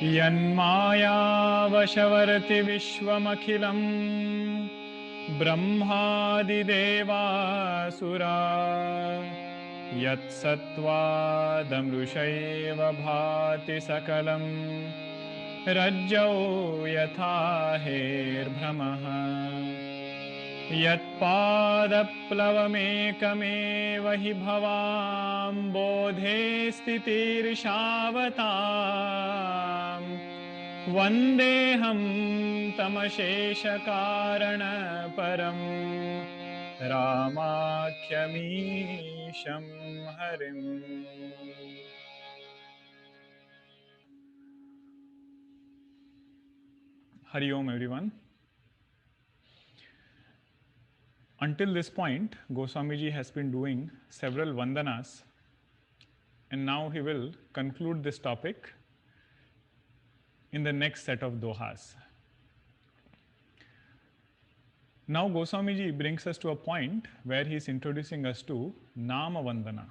यन्मायावशवर्ति विश्वमखिलं ब्रह्मादिदेवासुरा यत्सत्त्वादमृषैव भाति सकलं रज्जौ यथा हेर्भ्रमः यत्पादप्लवमेकमेव हि भवाम्बोधे स्थितिर्षावताम् वन्देऽहं तमशेषकारणपरं रामाख्यमीशं हरिम्. Hari Om everyone. Until this point, Goswamiji has been doing several vandanas, and now he will conclude this topic in the next set of dohas. Now Goswamiji brings us to a point where he is introducing us to Nama Vandana.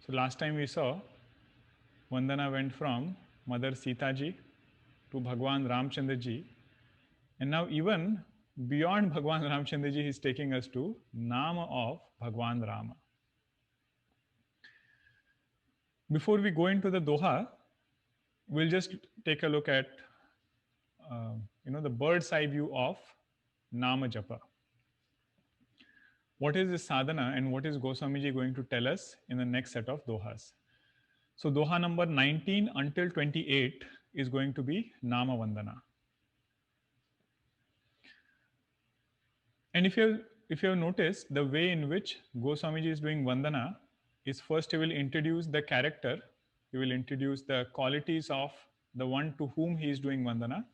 So last time we saw Vandana went from Mother Sita ji to Bhagwan Ramchandra ji, and now even beyond Bhagwan Ramchandra ji, he is taking us to Nama of Bhagwan Rama. Before we go into the doha, we'll just take a look at the bird's eye view of Nama Japa. What is this sadhana and what is Goswamiji going to tell us in the next set of dohas? So doha number 19 until 28 is going to be Nama Vandana. And if you have noticed, the way in which Goswamiji is doing Vandana is first he will introduce the character, he will introduce the qualities of the one to whom he is doing Vandana,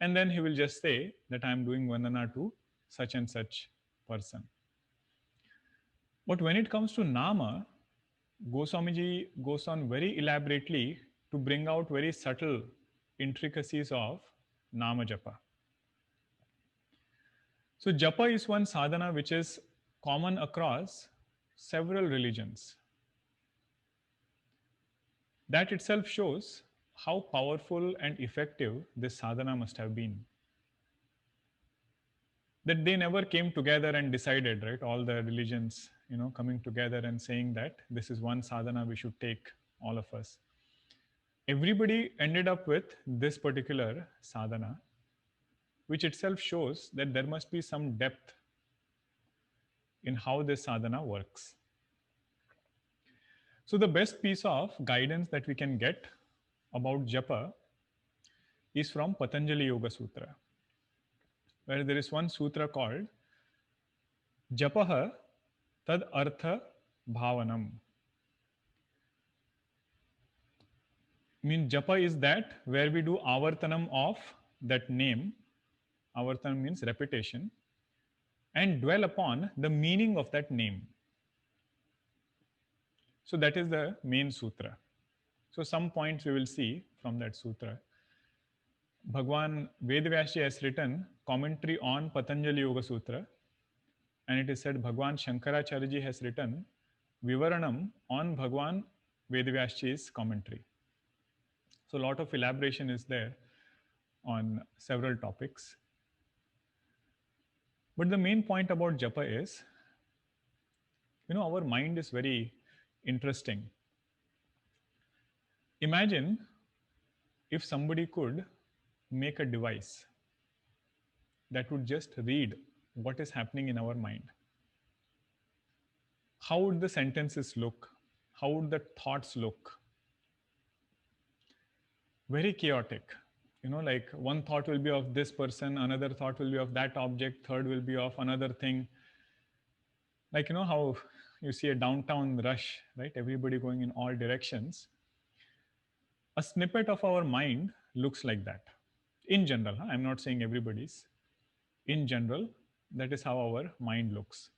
and then he will just say that I am doing Vandana to such and such person. But when it comes to Nama, Goswamiji goes on very elaborately to bring out very subtle intricacies of Nama Japa. So Japa is one sadhana which is common across several religions. That itself shows how powerful and effective this sadhana must have been. That they never came together and decided, right? All the religions, coming together and saying that this is one sadhana we should take, all of us. Everybody ended up with this particular sadhana, which itself shows that there must be some depth in how this sadhana works. So the best piece of guidance that we can get about japa is from Patanjali Yoga Sutra, where there is one sutra called Japaha Tad Artha Bhavanam. Japa is that where we do avartanam of that name. Avartanam means repetition, and dwell upon the meaning of that name. So that is the main sutra. So some points we will see from that sutra. Bhagwan Vedvyasji has written commentary on Patanjali Yoga Sutra, and it is said Bhagwan Shankaracharya ji has written Vivaranam on Bhagwan Vedvyasji's commentary. So a lot of elaboration is there on several topics. But the main point about japa is, our mind is very interesting. Imagine if somebody could make a device that would just read what is happening in our mind. How would the sentences look? How would the thoughts look? Very chaotic. Like one thought will be of this person, another thought will be of that object, third will be of another thing. Like, how you see a downtown rush, right? Everybody going in all directions. A snippet of our mind looks like that. In general, I'm not saying everybody's. In general, that is how our mind looks.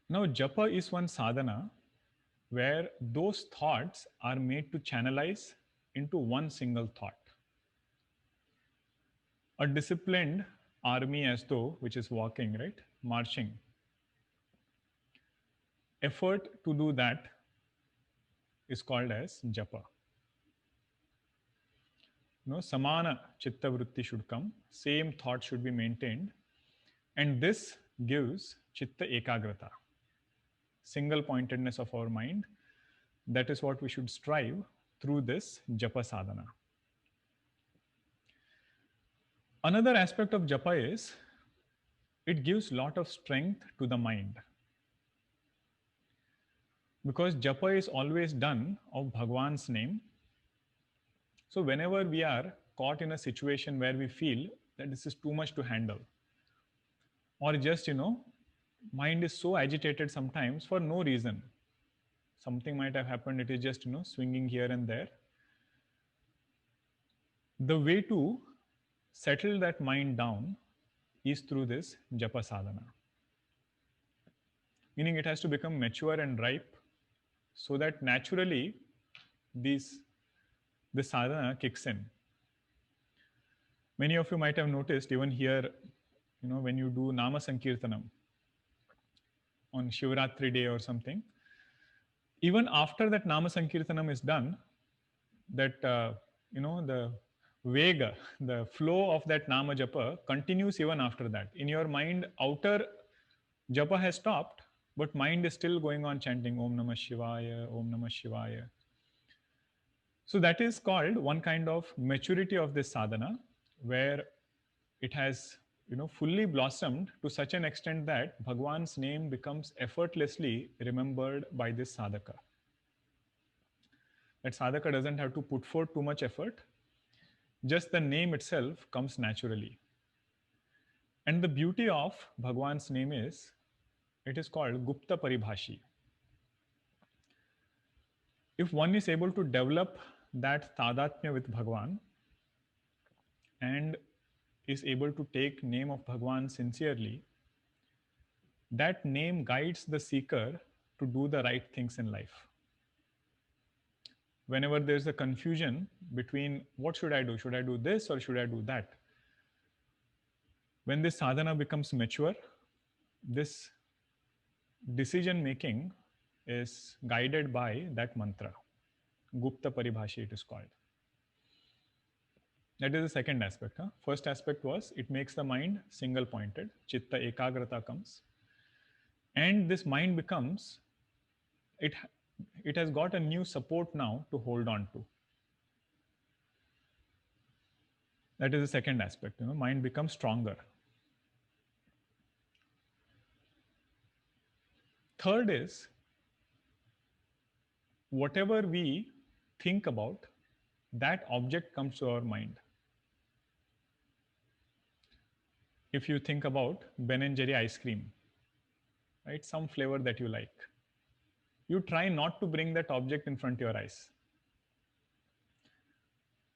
Now, japa is one sadhana where those thoughts are made to channelize into one single thought. A disciplined army as though, which is walking, right? Marching. Effort to do that is called as japa. samana chitta vritti should come, same thought should be maintained, and this gives chitta ekagrata, single pointedness of our mind. That is what we should strive through this japa sadhana. Another aspect of japa is it gives lot of strength to the mind, because japa is always done of Bhagwan's name. So whenever we are caught in a situation where we feel that this is too much to handle, or just mind is so agitated sometimes for no reason, something might have happened, it is just swinging here and there, the way to settle that mind down is through this japa sadhana, meaning it has to become mature and ripe so that naturally this sadhana kicks in. Many of you might have noticed even here, when you do nama sankirtanam on Shivratri day or something, even after that nama sankirtanam is done, that the vega, the flow of that nama japa continues even after that. In your mind, outer japa has stopped, but mind is still going on chanting Om Namah Shivaya, Om Namah Shivaya. So that is called one kind of maturity of this sadhana, where it has fully blossomed to such an extent that Bhagwan's name becomes effortlessly remembered by this sadhaka. That sadhaka doesn't have to put forth too much effort, just the name itself comes naturally. And the beauty of Bhagwan's name is, it is called Gupta Paribhashi. If one is able to develop that tadatmya with Bhagwan and is able to take name of Bhagwan sincerely, that name guides the seeker to do the right things in life. Whenever there's a confusion between what should I do this or should I do that, when this sadhana becomes mature, this decision making is guided by that mantra. Gupta Paribhashi it is called. That is the second aspect. First aspect was it makes the mind single pointed, chitta ekagrata comes, and this mind becomes, it has got a new support now to hold on to. That is the second aspect. Mind becomes stronger. Third is, whatever we think about, that object comes to our mind. If you think about Ben and Jerry ice cream, right, some flavor that you like, you try not to bring that object in front of your eyes.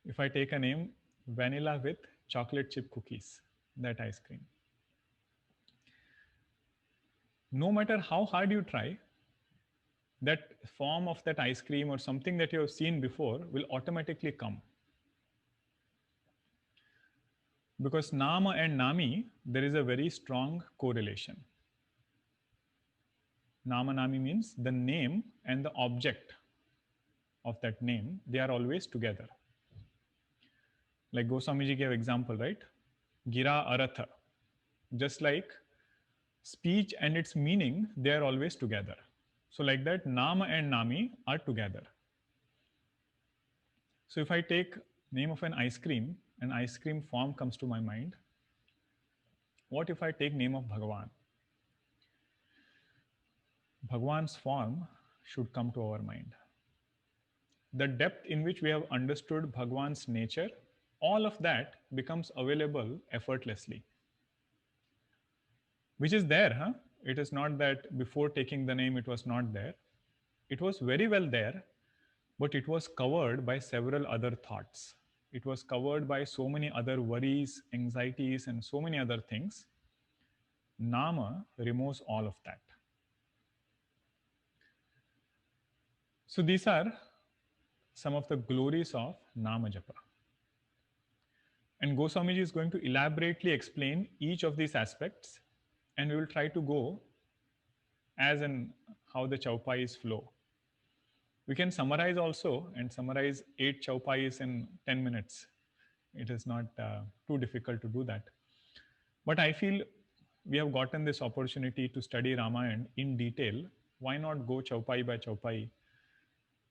If I take a name, vanilla with chocolate chip cookies, that ice cream, no matter how hard you try, that form of that ice cream or something that you have seen before will automatically come. Because nama and nami, there is a very strong correlation. Nama nami means the name and the object of that name, they are always together. Like Goswamiji gave example, right? Gira aratha. Just like speech and its meaning, they are always together. So like that, nama and nami are together. So if I take name of an ice cream form comes to my mind. What if I take name of Bhagavan? Bhagwan's form should come to our mind. The depth in which we have understood Bhagwan's nature, all of that becomes available effortlessly. Which is there, huh? It is not that before taking the name it was not there. It was very well there, but it was covered by several other thoughts. It was covered by so many other worries, anxieties, and so many other things. Nama removes all of that. So these are some of the glories of Nama Japa. And Goswamiji is going to elaborately explain each of these aspects, and we will try to go as in how the chaupais flow. We can summarize also and summarize 8 chaupais in 10 minutes. It is not too difficult to do that. But I feel we have gotten this opportunity to study Ramayana in detail. Why not go chaupai by chaupai?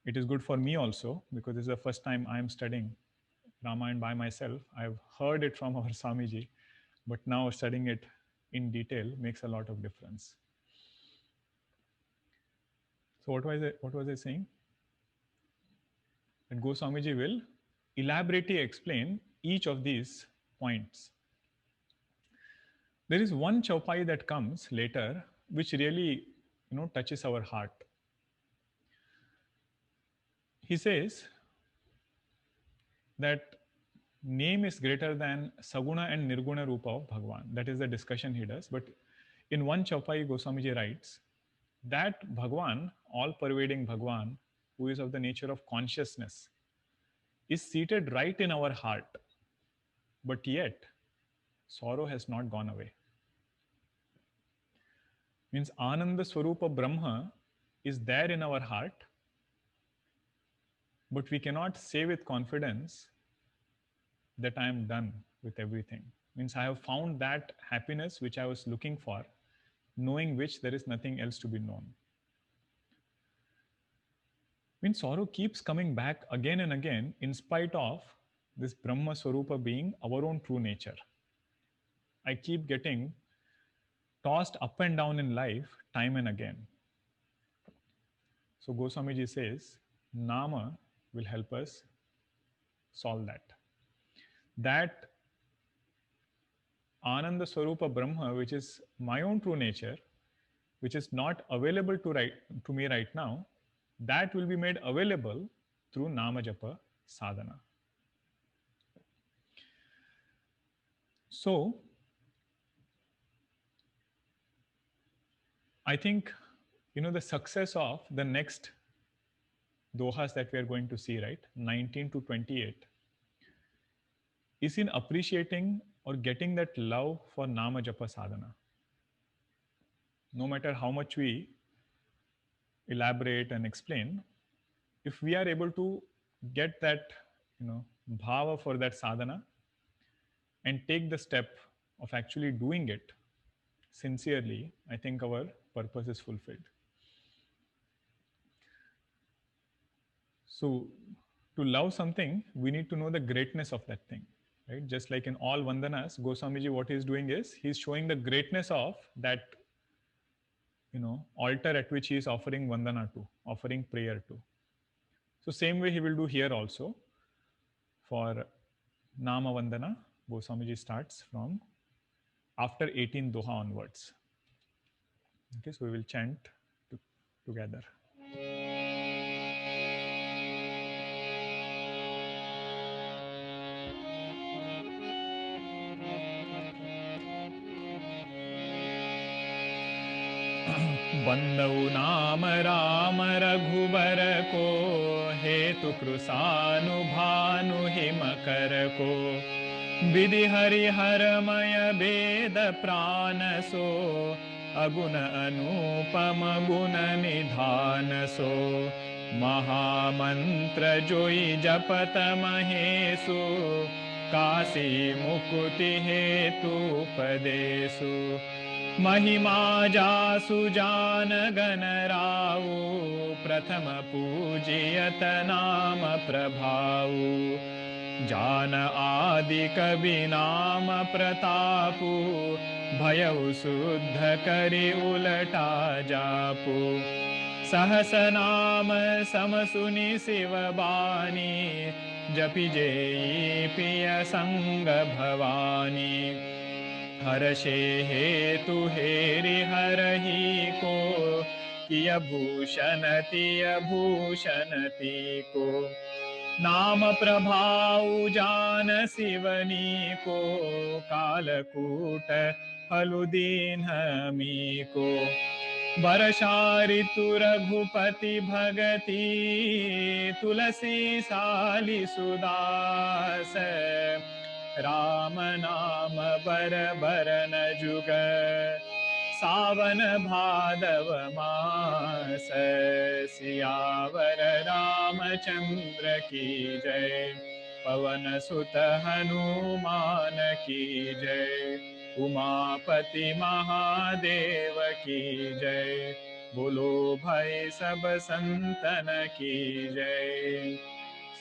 It is good for me also because this is the first time I am studying Ramayana by myself. I've heard it from our Swamiji, but now studying it in detail makes a lot of difference. So what was I saying? That Goswamiji will elaborately explain each of these points. There is one chaupai that comes later which really touches our heart. He says that name is greater than Saguna and Nirguna Rupa of Bhagavan. That is the discussion he does. But in one chaupai, Goswamiji writes that Bhagavan, all pervading Bhagavan, who is of the nature of consciousness, is seated right in our heart. But yet, sorrow has not gone away. Means Ananda Swarupa Brahma is there in our heart, but we cannot say with confidence that I am done with everything. Means I have found that happiness which I was looking for, knowing which there is nothing else to be known. Means sorrow keeps coming back again and again in spite of this Brahma Swarupa being our own true nature. I keep getting tossed up and down in life time and again. So Goswamiji says, Nama will help us solve that. That Ananda Swarupa Brahma, which is my own true nature, which is not available to me right now, that will be made available through Nama Japa sadhana. So, I think, the success of the next dohas that we are going to see, right, 19 to 28, is in appreciating or getting that love for Nama Japa sadhana. No matter how much we elaborate and explain, if we are able to get that, bhava for that sadhana and take the step of actually doing it sincerely, I think our purpose is fulfilled. So, to love something, we need to know the greatness of that thing, right? Just like in all Vandanas, Goswamiji, what he's doing is he's showing the greatness of that, altar at which he is offering Vandana to, offering prayer to. So, same way he will do here also. For Nama Vandana, Goswamiji starts from after 18 Doha onwards. Okay, so we will chant together. बंदौ नाम राम रघुबर को हेतु कृसानुभानु हिमकर को विधि हरिहरमय वेद प्राण सो अगुण अनुपम गुण निधान सो महामंत्र जोई जपत महेशु काशी मुकुति हेतु उपदेशु महिमा जासु जान गण रावु प्रथम पूजियत नाम प्रभावु जान आदि कवि नाम प्रतापु भयउ शुद्ध करि उलटा जापु सहस नाम समसुनि शिव बानी जपि जेई पिय संग भवानी हर्षे हेतु हेरि हरहि को किय भूषण तिय भूषणति को नाम प्रभाउ जान शिवनी को कालकूट फलु दीन मी को वर्षा ऋतु रघुपति भगति तुलसी साली सुदास राम नाम बर बरन जुग सावन भादव मास सियावर रामचंद्र की जय। पवन सुत हनुमान की जय, उमापति महादेव की जय, बोलो भाई सब संतन की जय,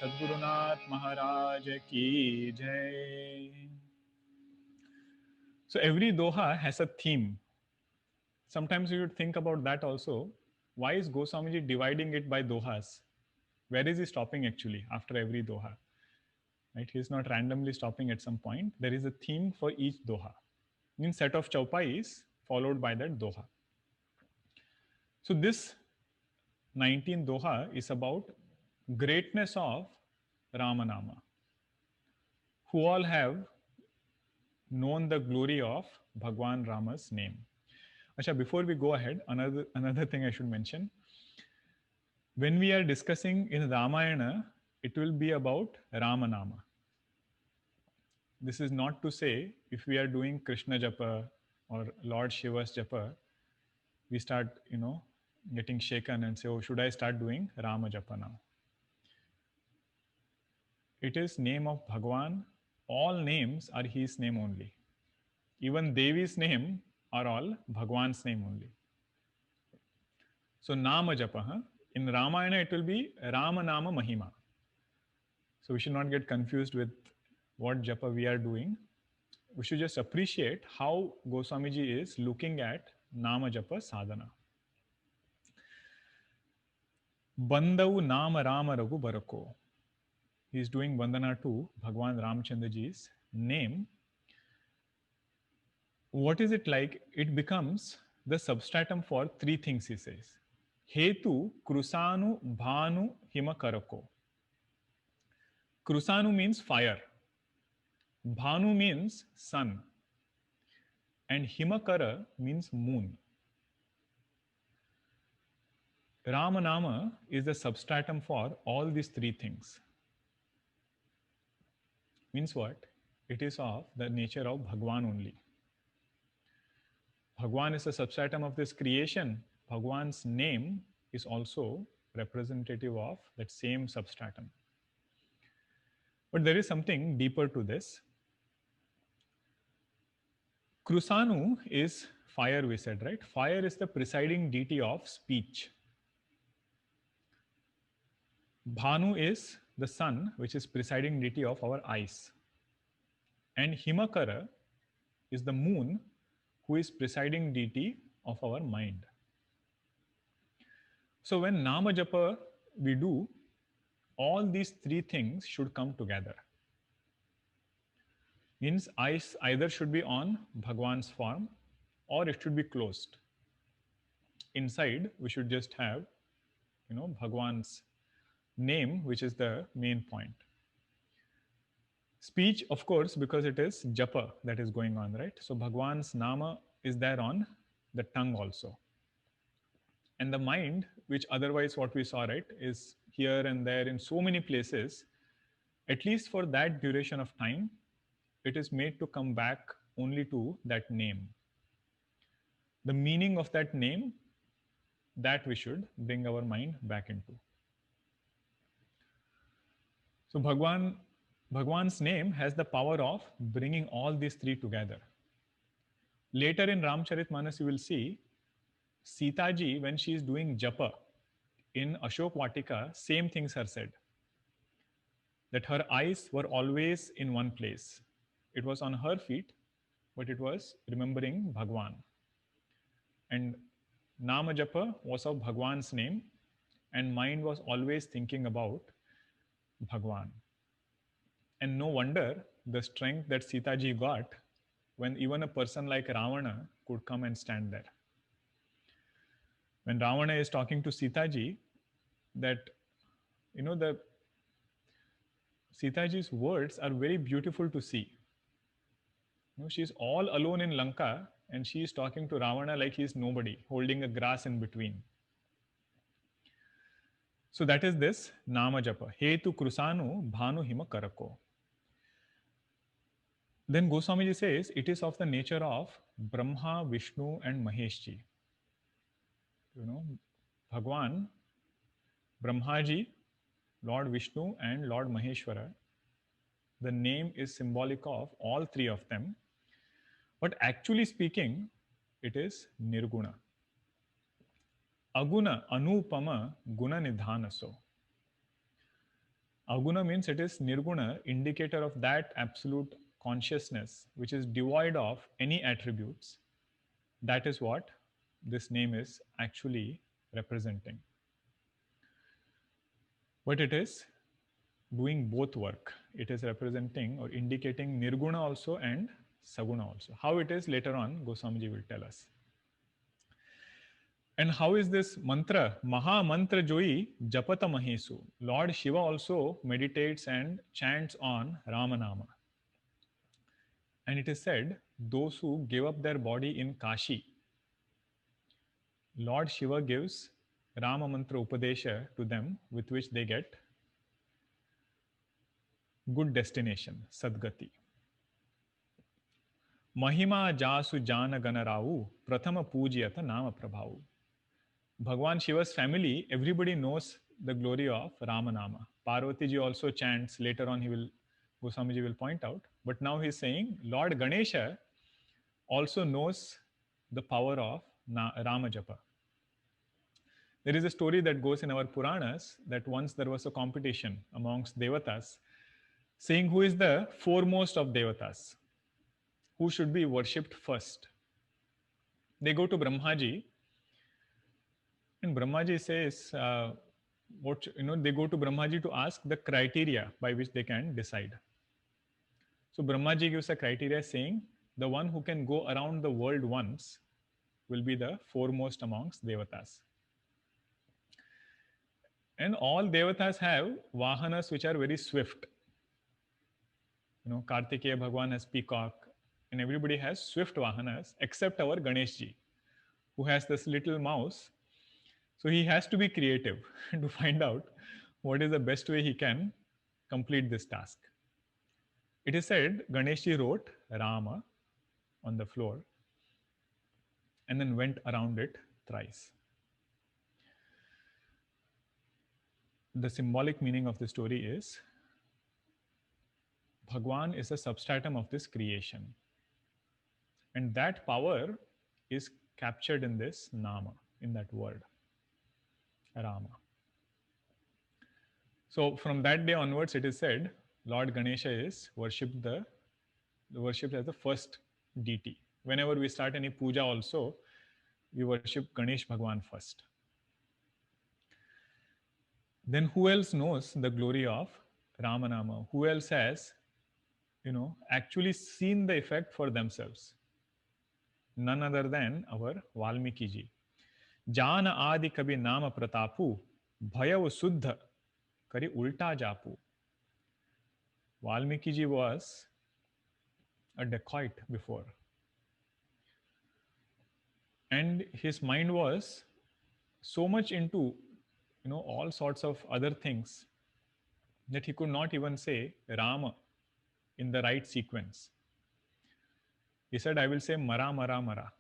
सद्गुरुनाथ महाराज की जय. So every doha has a theme. Sometimes you should think about that also. Why is Goswamiji dividing it by dohas? Where is he stopping actually after every doha? Right? He is not randomly stopping at some point. There is a theme for each doha. Means set of chaupais followed by that doha. So this 19th doha is about greatness of Ramanama. Who all have known the glory of Bhagwan Rama's name. Acha, before we go ahead, another thing I should mention. When we are discussing in Ramayana, it will be about Ramanama. This is not to say if we are doing Krishna Japa or Lord Shiva's Japa, we start, getting shaken and say, oh, should I start doing Rama Japa now? It is name of Bhagwan. All names are his name only. Even Devi's name are all Bhagwan's name only. So Nama Japa, huh? In Ramayana it will be Rama Nama Mahima. So we should not get confused with what japa we are doing. We should just appreciate how Goswamiji is looking at Nama Japa sadhana. Bandau Nama Rama Raghu Barako. He is doing Vandana to Bhagwan Ramchandraji's name. What is it like? It becomes the substratum for three things, he says. Hetu Krusanu Bhanu Himakarako. Krusanu means fire. Bhanu means sun. And Himakara means moon. Ramanama is the substratum for all these three things. Means what? It is of the nature of Bhagwan only. Bhagwan is the substratum of this creation. Bhagwan's name is also representative of that same substratum. But there is something deeper to this. Krusanu is fire, we said, right? Fire is the presiding deity of speech. Bhanu is the sun, which is presiding deity of our eyes. And Himakara is the moon, who is presiding deity of our mind. So when Nama Japa we do, all these three things should come together. Means eyes either should be on Bhagwan's form or it should be closed. Inside, we should just have, Bhagwan's name, which is the main point. Speech, of course, because it is japa that is going on, right? So Bhagwan's nama is there on the tongue also. And the mind, which otherwise what we saw, right, is here and there in so many places, at least for that duration of time, it is made to come back only to that name. The meaning of that name, that we should bring our mind back into. So Bhagwan's name has the power of bringing all these three together. Later in Ramcharitmanas, you will see Sita ji, when she is doing japa in Ashok Vatika, same things are said. That her eyes were always in one place. It was on her feet, but it was remembering Bhagwan. And Nama Japa was of Bhagwan's name, and mind was always thinking about Bhagwan. And no wonder the strength that Sita ji got when even a person like Ravana could come and stand there. When Ravana is talking to Sita ji, that, the Sita ji's words are very beautiful to see. She's all alone in Lanka and she is talking to Ravana like he is nobody, holding a grass in between. So that is this Nama Japa. Hetu Krusanu Bhanu Hima Karako. Then Goswamiji says it is of the nature of Brahma, Vishnu, and Maheshji. Bhagwan, Brahmaji, Lord Vishnu, and Lord Maheshwara, the name is symbolic of all three of them. But actually speaking, it is Nirguna. Aguna Anupama Guna Nidhanaso. Aguna means it is Nirguna, indicator of that absolute consciousness which is devoid of any attributes. That is what this name is actually representing. But it is doing both work. It is representing or indicating Nirguna also and Saguna also. How it is later on, Goswamiji will tell us. And how is this mantra? Maha mantra joi japata mahesu. Lord Shiva also meditates and chants on Ramanama. And it is said, those who give up their body in Kashi, Lord Shiva gives Rama mantra upadesha to them, with which they get good destination, Sadgati. Mahima jasu jana ganarau prathama pujyata nama prabhavu. Bhagwan Shiva's family, everybody knows the glory of Ramanama. Parvati ji also chants, later on Goswamiji will point out. But now he is saying, Lord Ganesha also knows the power of Rama Japa. There is a story that goes in our Puranas that once there was a competition amongst Devatas, saying who is the foremost of Devatas, who should be worshipped first. They go to Brahmaji, and Brahmaji says, they go to Brahmaji to ask the criteria by which they can decide. So Brahmaji gives a criteria saying, the one who can go around the world once will be the foremost amongst Devatas. And all Devatas have Vahanas which are very swift. Kartikeya Bhagwan has peacock, and everybody has swift Vahanas except our Ganesh ji, who has this little mouse. So he has to be creative to find out what is the best way he can complete this task. It is said Ganesh ji wrote Rama on the floor and then went around it thrice. The symbolic meaning of the story is Bhagwan is a substratum of this creation. And that power is captured in this Nama, in that word, Rama. So from that day onwards, it is said, Lord Ganesha is worshipped as the first deity. Whenever we start any puja also, we worship Ganesh Bhagwan first. Then who else knows the glory of Ramanama? Who else has, actually seen the effect for themselves? None other than our Valmiki ji. Jana adi kabhi nama pratapu, bhayav suddha kari ulta japu. Valmiki ji was a dacoit before. And his mind was so much into, all sorts of other things that he could not even say Rama in the right sequence. He said, I will say Mara, Mara, Mara.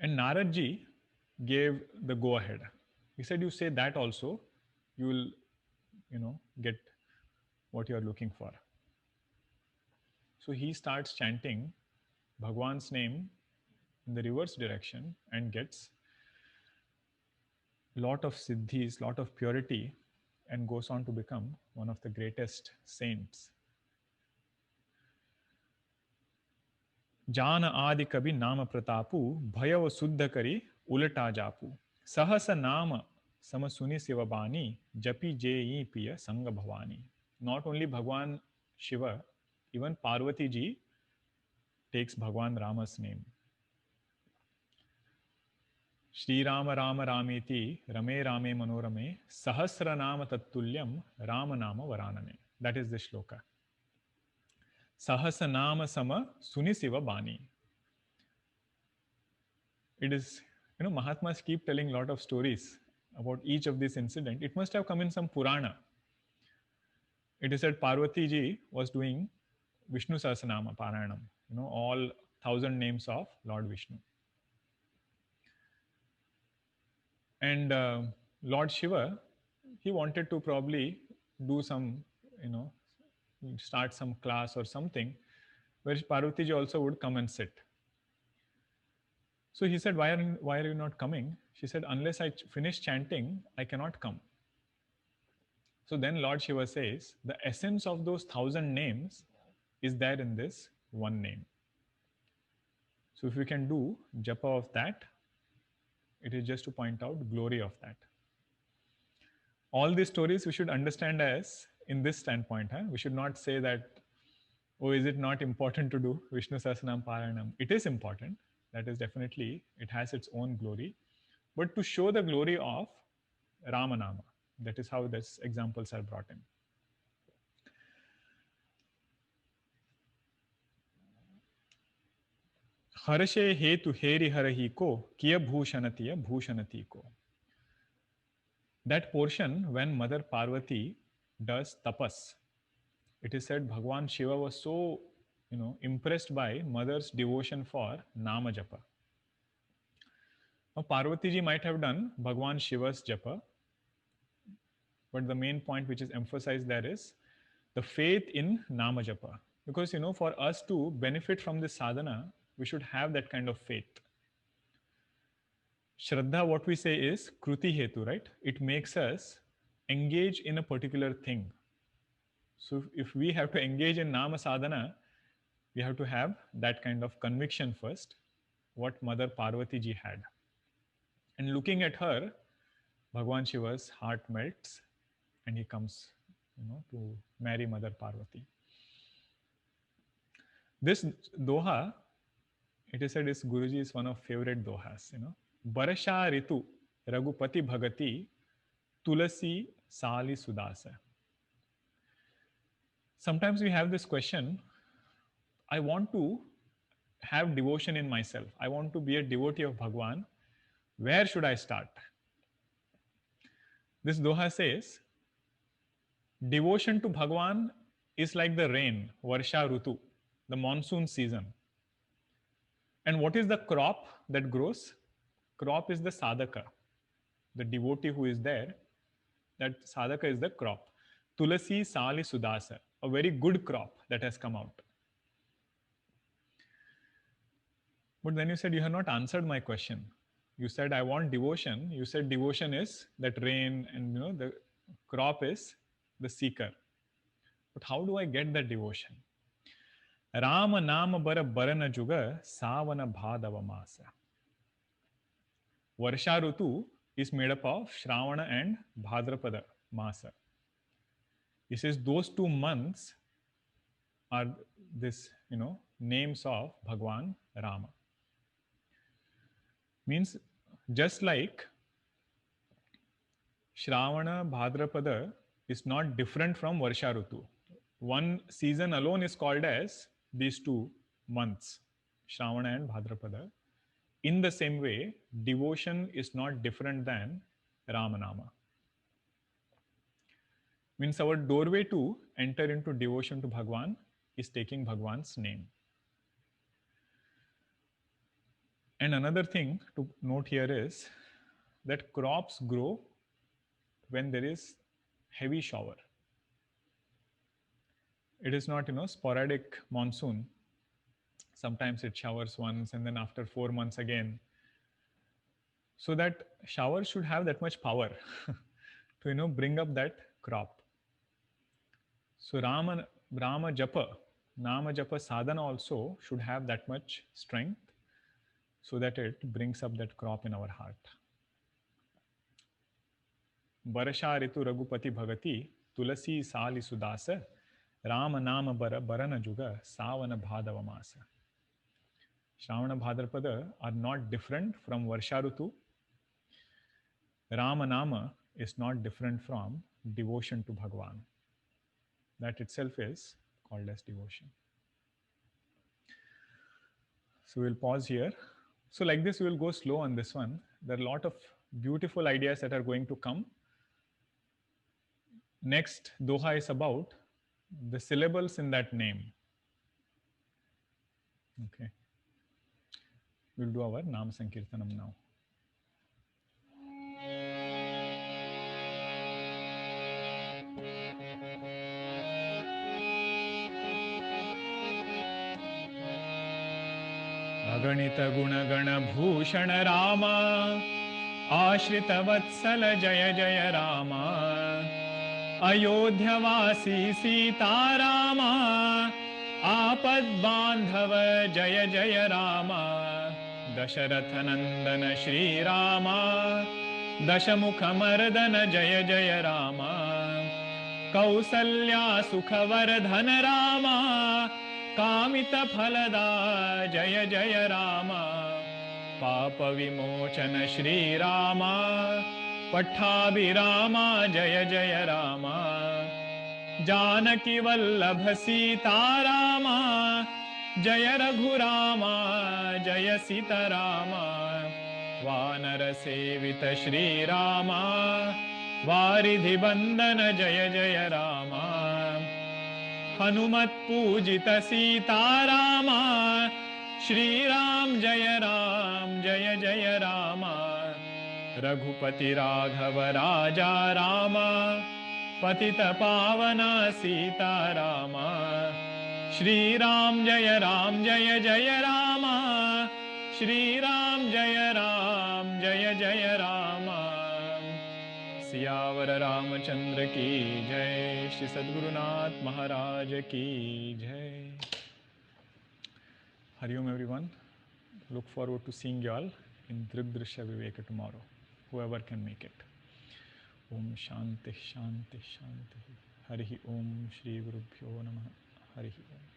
And Narad ji gave the go ahead. He said, you say that also, you will, get what you are looking for. So he starts chanting Bhagwan's name in the reverse direction and gets lot of siddhis, lot of purity, and goes on to become one of the greatest saints. Jana adi kabhi nama pratapu, bhayav suddha kari ulata japu. Sahasa nama samasuni sivabani, japi jeyi piya sanga bhavani. Not only Bhagwan Shiva, even Parvati ji takes Bhagwan Rama's name. Shri Rama Rama Rameti Rame Rame Manorame Sahasra Nama Tattulyam Rama Nama Varaname. That is the shloka. Sahasa Nama Sama Sunisiva Bani. It is, Mahatmas keep telling a lot of stories about each of these incidents. It must have come in some Purana. It is said Parvati ji was doing Vishnu Sahasranama Parayanam, all 1,000 names of Lord Vishnu. And Lord Shiva, he wanted to probably do some, you know, start some class or something where Parvati ji also would come and sit. So he said, why are you not coming? She said, unless I finish chanting, I cannot come. So then Lord Shiva says, the essence of those 1,000 names is there in this one name. So if we can do japa of that, it is just to point out glory of that. All these stories we should understand as in this standpoint. We should not say that, oh, is it not important to do Vishnu Sahasranam Parayanam? It is important. That is definitely, it has its own glory. But to show the glory of Ramanama, that is how these examples are brought in. Harashe hetu heri harahi ko, kiya bhushanatiya bhushanati ko. That portion when Mother Parvati does tapas, it is said Bhagwan Shiva was so, impressed by mother's devotion for Nama Japa. Now Parvati ji might have done Bhagwan Shiva's Japa, but the main point which is emphasized there is the faith in Nama Japa. Because, for us to benefit from this sadhana, we should have that kind of faith. Shraddha, what we say is Kruti Hetu, right? It makes us engage in a particular thing. So if we have to engage in Nama Sadhana, we have to have that kind of conviction first, what Mother Parvati ji had. And looking at her, Bhagwan Shiva's heart melts and he comes, to marry Mother Parvati. This doha, it is said, is Guruji's one of favorite dohas, Barasha Ritu Raghupati Bhagati Tulasi Sali Sudasa. Sometimes we have this question, I want to have devotion in myself. I want to be a devotee of Bhagwan. Where should I start? This doha says, devotion to Bhagwan is like the rain, Varsha Rutu, the monsoon season. And what is the crop that grows? Crop is the sadhaka, the devotee who is there. That sadhaka is the crop. Tulasi Sali Sudasa, a very good crop that has come out. But then you said you have not answered my question. You said I want devotion. You said devotion is that rain and the crop is the seeker. But how do I get that devotion? Rama Nama Bara Barana Juga Savana Bhadava Masa. Varsha Rutu is made up of Shravana and Bhadrapada Masa. He says those 2 months are this, names of Bhagwan Rama. Means just like Shravana Bhadrapada is not different from Varsha Rutu. One season alone is called as these 2 months, Shravana and Bhadrapada. In the same way, devotion is not different than Ramanama. Means our doorway to enter into devotion to Bhagwan is taking Bhagwan's name. And another thing to note here is that crops grow when there is heavy shower. It is not, sporadic monsoon. Sometimes it showers once and then after 4 months again. So that shower should have that much power to, bring up that crop. So Rama Japa, Nama Japa sadhana also should have that much strength so that it brings up that crop in our heart. Barasha Ritu Raghupati Bhagati Tulasi Sali Sudasa Rama Nama Bara Barana Juga Savana Bhadava Masa. Shravana Bhadrapada are not different from Varsha Rutu. Rama Nama is not different from devotion to Bhagwan. That itself is called as devotion. So we'll pause here. So like this, we will go slow on this one. There are a lot of beautiful ideas that are going to come. Next doha is about the syllables in that name. Okay. We'll do our Nam Sankirtanam now. गणित गुणगण भूषण राम आश्रित वत्सल जय जय राम अयोध्यवासी सीताराम आपद बांधव जय जय राम दशरथ नंदन श्री राम दशमुख मर्दन जय जय राम कौसल्या सुखवर्धन राम कामित फलदा जय जय राम पाप विमोचन श्री राम पट्टाभिराम जय जय राम जानकी वल्लभ सीताराम जय रघुराम जय सीताराम वानर सेवित श्री राम वारिधि बंदन जय जय राम हनुमत पूजित सीताराम श्री राम जय जय राम रघुपति राघव राजा राम पतित पावन सीताराम श्री राम जय जय राम श्री राम जय जय राम सियावर रामचंद्र की जय। श्री सद्गुरुनाथ महाराज की जय। Hariom everyone, look forward to seeing you all in Drishdrishya Viveka tomorrow, whoever can make it. Om Shanti Shanti Shanti. Harihi Om Shri Gurubhyo Namaha. Harihi Om.